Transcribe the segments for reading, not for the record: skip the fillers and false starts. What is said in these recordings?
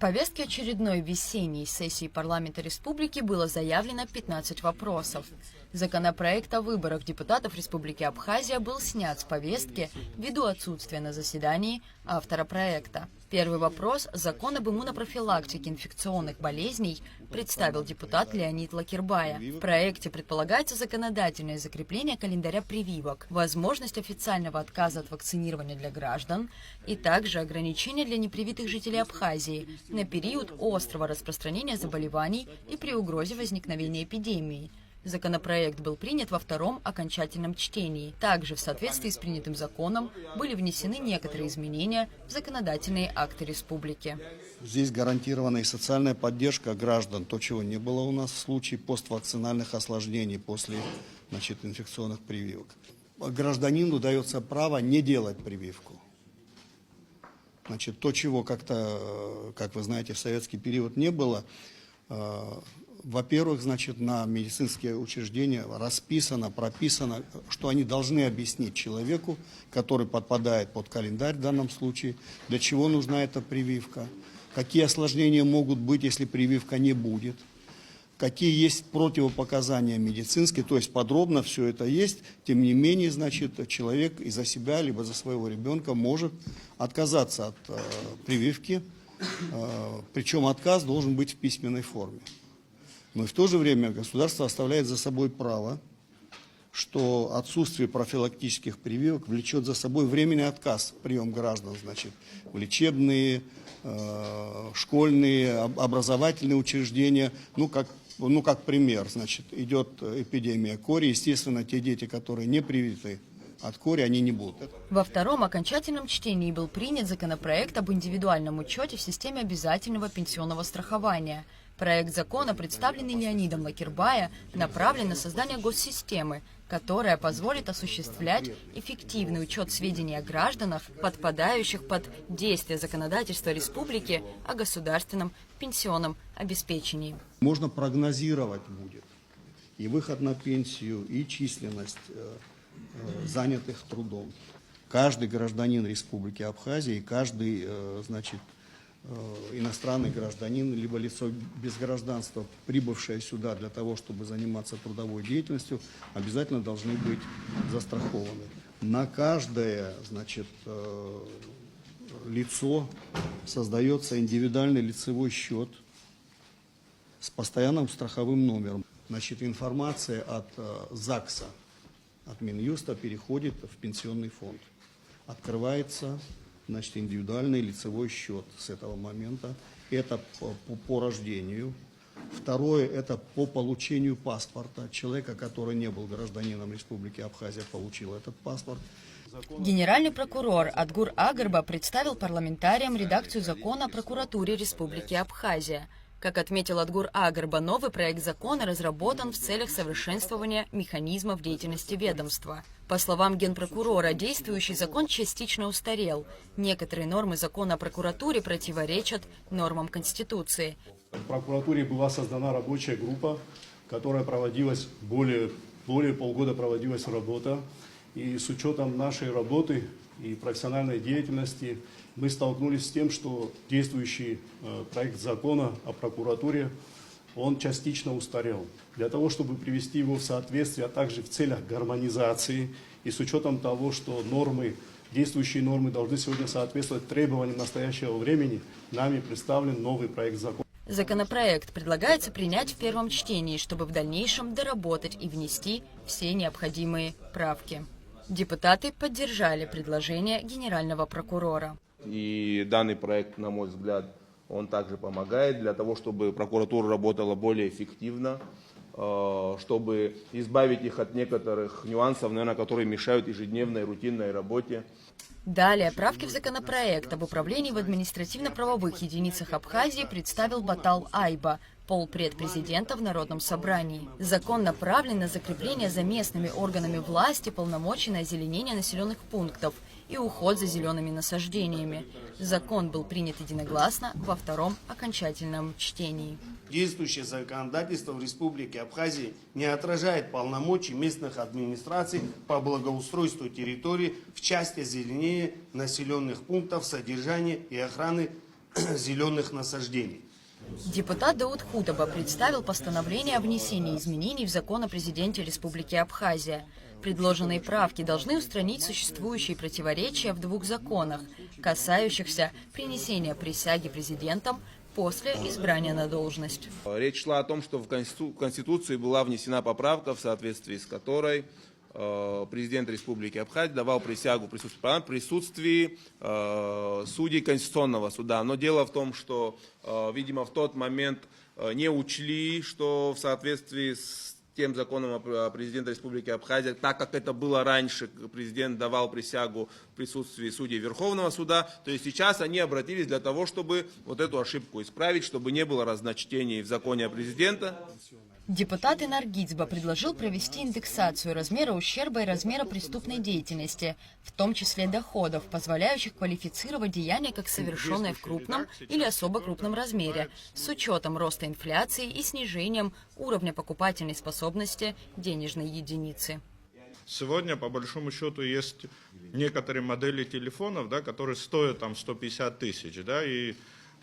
повестке очередной весенней сессии парламента республики было заявлено 15 вопросов. Законопроект о выборах депутатов Республики Абхазия был снят с повестки ввиду отсутствия на заседании автора проекта. Первый вопрос – закон об иммунопрофилактике инфекционных болезней представил депутат Леонид Лакербая. В проекте предполагается законодательное закрепление календаря прививок, возможность официального отказа от вакцинирования для граждан и также ограничения для непривитых жителей Абхазии на период острого распространения заболеваний и при угрозе возникновения эпидемии. Законопроект был принят во втором окончательном чтении. Также в соответствии с принятым законом были внесены некоторые изменения в законодательные акты республики. Здесь гарантирована и социальная поддержка граждан, то, чего не было у нас в случае поствакцинальных осложнений после инфекционных прививок. Гражданину дается право не делать прививку. То, чего как вы знаете, в советский период не было, во-первых, на медицинские учреждения прописано, что они должны объяснить человеку, который подпадает под календарь в данном случае, для чего нужна эта прививка, какие осложнения могут быть, если прививка не будет, какие есть противопоказания медицинские, то есть подробно все это есть. Тем не менее, человек из-за себя либо за своего ребенка может отказаться от прививки, причем отказ должен быть в письменной форме. Но и в то же время государство оставляет за собой право, что отсутствие профилактических прививок влечет за собой временный отказ в прием граждан, в лечебные, школьные, образовательные учреждения. Как пример, идет эпидемия кори, естественно, те дети, которые не привиты от кори, они не будут. Во втором окончательном чтении был принят законопроект об индивидуальном учете в системе обязательного пенсионного страхования. Проект закона, представленный Леонидом Лакербая, направлен на создание госсистемы, которая позволит осуществлять эффективный учет сведений о гражданах, подпадающих под действие законодательства республики о государственном пенсионном обеспечении. Можно прогнозировать будет и выход на пенсию, и численность занятых трудом. Каждый гражданин Республики Абхазия, каждый, иностранный гражданин, либо лицо без гражданства, прибывшее сюда для того, чтобы заниматься трудовой деятельностью, обязательно должны быть застрахованы. На каждое, лицо создается индивидуальный лицевой счет с постоянным страховым номером. Информация от ЗАГСа, от Минюста переходит в пенсионный фонд. Открывается индивидуальный лицевой счет с этого момента. Это по рождению. Второе, это по получению паспорта. Человека, который не был гражданином Республики Абхазия, получил этот паспорт. Генеральный прокурор Адгур Агарба представил парламентариям редакцию закона о прокуратуре Республики Абхазия. Как отметил Адгур Агарба, новый проект закона разработан в целях совершенствования механизмов деятельности ведомства. По словам генпрокурора, действующий закон частично устарел. Некоторые нормы закона о прокуратуре противоречат нормам Конституции. В прокуратуре была создана рабочая группа, которая проводилась более полгода проводилась работа. И с учетом нашей работы и профессиональной деятельности мы столкнулись с тем, что действующий проект закона о прокуратуре, он частично устарел. Для того, чтобы привести его в соответствие, а также в целях гармонизации и с учетом того, что действующие нормы должны сегодня соответствовать требованиям настоящего времени, нами представлен новый проект закона. Законопроект предлагается принять в первом чтении, чтобы в дальнейшем доработать и внести все необходимые правки. Депутаты поддержали предложение генерального прокурора. И данный проект, на мой взгляд, он также помогает для того, чтобы прокуратура работала более эффективно, чтобы избавить их от некоторых нюансов, которые мешают ежедневной рутинной работе. Далее правки в законопроект об управлении в административно-правовых единицах Абхазии представил Батал Айба, полпред президента в Народном собрании. Закон направлен на закрепление за местными органами власти полномочий на озеленение населенных пунктов и уход за зелеными насаждениями. Закон был принят единогласно во втором окончательном чтении. Действующее законодательство в Республике Абхазия не отражает полномочий местных администраций по благоустройству территории в части озеленения населенных пунктов, содержания и охраны зеленых насаждений. Депутат Дауд Хутаба представил постановление о внесении изменений в закон о президенте Республики Абхазия. Предложенные правки должны устранить существующие противоречия в двух законах, касающихся принесения присяги президентом после избрания на должность. Речь шла о том, что в Конституции была внесена поправка, в соответствии с которой президент Республики Абхазия давал присягу в присутствии судей Конституционного суда. Но дело в том, что, видимо, в тот момент не учли, что в соответствии с тем законом о президенте Республики Абхазия, так как это было раньше, президент давал присягу в присутствии судей Верховного суда, то есть сейчас они обратились для того, чтобы вот эту ошибку исправить, чтобы не было разночтений в законе о президенте. Депутат Инар Гицба предложил провести индексацию размера ущерба и размера преступной деятельности, в том числе доходов, позволяющих квалифицировать деяния как совершенные в крупном или особо крупном размере, с учетом роста инфляции и снижением уровня покупательной способности денежной единицы. Сегодня, по большому счету, есть некоторые модели телефонов, да, которые стоят там 150 тысяч, да, и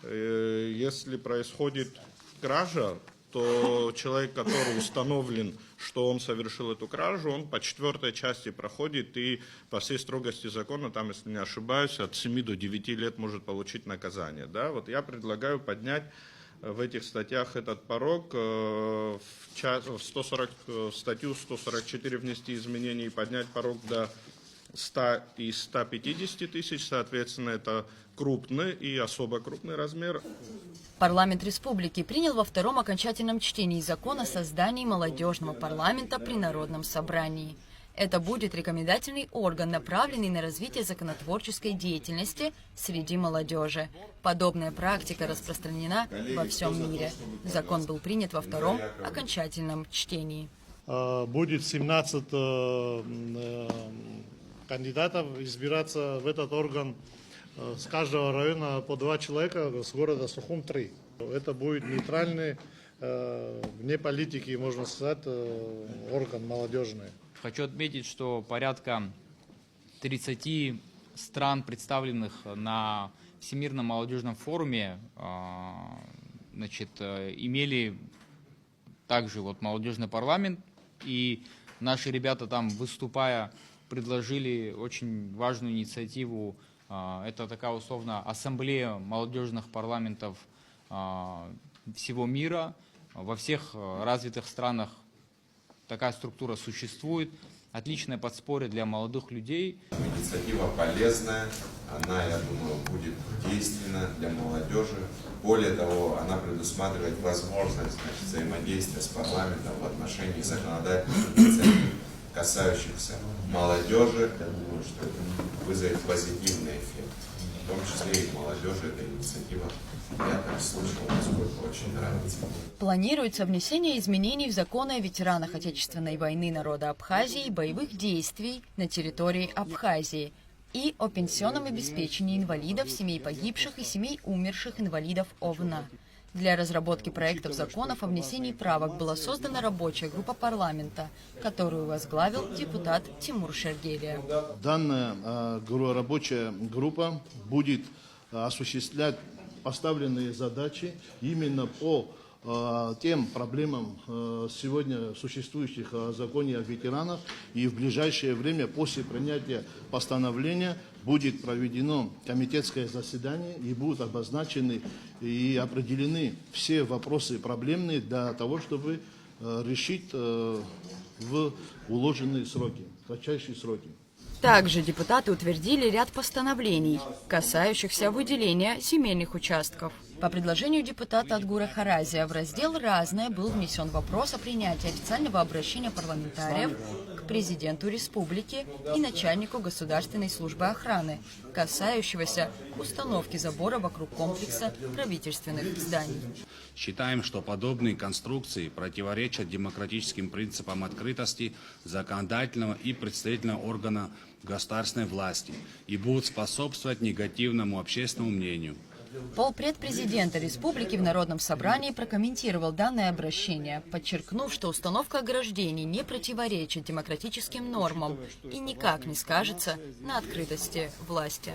если происходит кража, то человек, который установлен, что он совершил эту кражу, он по 4 части проходит и по всей строгости закона, там, если не ошибаюсь, от 7 до 9 лет может получить наказание. Да? Вот я предлагаю поднять в этих статьях этот порог, в статью 144 внести изменения и поднять порог до 100 и 150 тысяч, соответственно, это крупный и особо крупный размер. Парламент республики принял во втором окончательном чтении закон о создании молодежного парламента при Народном собрании. Это будет рекомендательный орган, направленный на развитие законотворческой деятельности среди молодежи. Подобная практика распространена во всем мире. Закон был принят во втором окончательном чтении. Будет 17 кандидатов избираться в этот орган. С каждого района по 2 человека, с города Сухум 3. Это будет нейтральный, вне политики, можно сказать, орган молодежный. Хочу отметить, что порядка 30 стран, представленных на Всемирном молодежном форуме, имели также молодежный парламент. И наши ребята там, выступая, предложили очень важную инициативу. Это такая условно ассамблея молодежных парламентов всего мира. Во всех развитых странах такая структура существует. Отличное подспорье для молодых людей. Инициатива полезная, она, я думаю, будет действенна для молодежи. Более того, она предусматривает возможность взаимодействия с парламентом в отношении законодательных инициатив, касающихся молодежи. Я думаю, что это вызовет позитивный эффект. В том числе и молодежи эта инициатива, я так слышал, насколько очень нравится. Планируется внесение изменений в законы о ветеранах Отечественной войны народа Абхазии и боевых действий на территории Абхазии и о пенсионном обеспечении инвалидов, семей погибших и семей умерших инвалидов ОВНА. Для разработки проектов законов о внесении правок была создана рабочая группа парламента, которую возглавил депутат Тимур Шергелия. Данная рабочая группа будет осуществлять поставленные задачи именно по тем проблемам сегодня существующих в законе о ветеранах, и в ближайшее время после принятия постановления будет проведено комитетское заседание и будут обозначены и определены все вопросы проблемные для того, чтобы решить в уложенные сроки, кратчайшие сроки. Также депутаты утвердили ряд постановлений, касающихся выделения земельных участков. По предложению депутата Адгура Харазия в раздел «Разное» был внесен вопрос о принятии официального обращения парламентариев к президенту республики и начальнику Государственной службы охраны, касающегося установки забора вокруг комплекса правительственных зданий. Считаем, что подобные конструкции противоречат демократическим принципам открытости законодательного и представительного органа государственной власти и будут способствовать негативному общественному мнению. Полпред президента республики в Народном собрании прокомментировал данное обращение, подчеркнув, что установка ограждений не противоречит демократическим нормам и никак не скажется на открытости власти.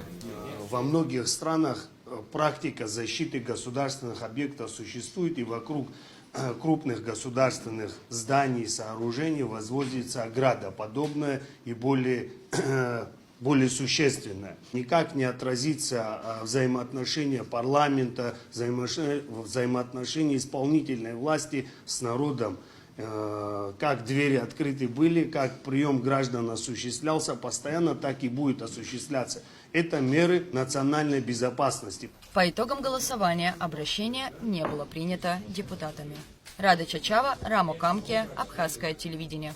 Во многих странах практика защиты государственных объектов существует, и вокруг крупных государственных зданий и сооружений возводится ограда, подобная и более существенное. Никак не отразится взаимоотношения парламента, взаимоотношения исполнительной власти с народом. Как двери открыты были, как прием граждан осуществлялся постоянно, так и будет осуществляться. Это меры национальной безопасности. По итогам голосования обращение не было принято депутатами. Рада Чачава, Рамо Камке, Абхазское телевидение.